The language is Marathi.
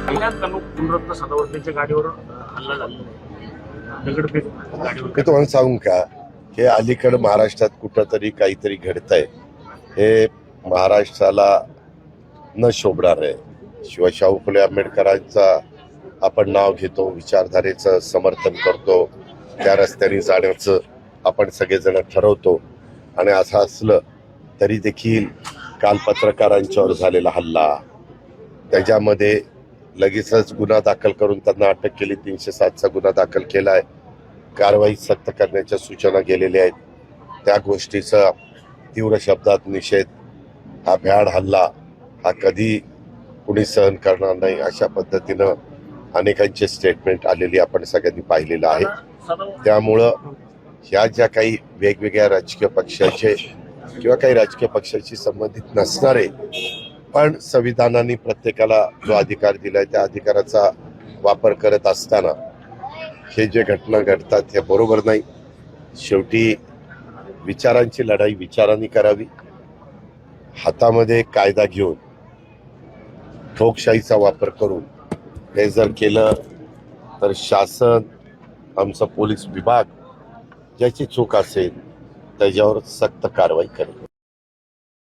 पुनरत्न सदावर्तेच्या गाडीवर हल्ला झालेला आहे. दगडफेक गाडीवर. मी तुम्हाला सांगू का, हे अलीकडे महाराष्ट्रात कुठंतरी काहीतरी घडतंय. हे महाराष्ट्राला न शोभणार आहे. शाहू फुले आंबेडकरांचा आपण नाव घेतो, विचारधारेचं समर्थन करतो, त्या रस्त्याने जाण्याचं आपण सगळेजण ठरवतो. आणि असं असलं तरी देखील काल पत्रकारांच्यावर झालेला हल्ला, त्याच्यामध्ये लगेचच गुन्हा दाखल करून त्यांना अटक केली. 307चा गुन्हा दाखल केलाय. कारवाई सक्त करण्याच्या सूचना गेलेल्या आहेत. त्या गोष्टीचा तीव्र शब्दात निषेध. हा भ्याड हल्ला हा कधी कुणी सहन करणार नाही, अशा पद्धतीनं अनेकांचे स्टेटमेंट आलेली आपण सगळ्यांनी पाहिलेलं आहे. त्यामुळं ह्या ज्या काही वेगवेगळ्या राजकीय पक्षाचे किंवा काही राजकीय पक्षाशी संबंधित नसणारे पण संविधानाने प्रत्येकाला जो अधिकार दिलाय त्या अधिकाराचा वापर करत असताना हे जे घटना घडतात हे बरोबर नाही. शेवटी विचारांची लढाई विचारांनी करावी. हातामध्ये कायदा घेऊन ठोकशाहीचा वापर करून हे जर केलं तर शासन, आमचा पोलीस विभाग ज्याची चूक असेल त्याच्यावर सक्त कारवाई करेल.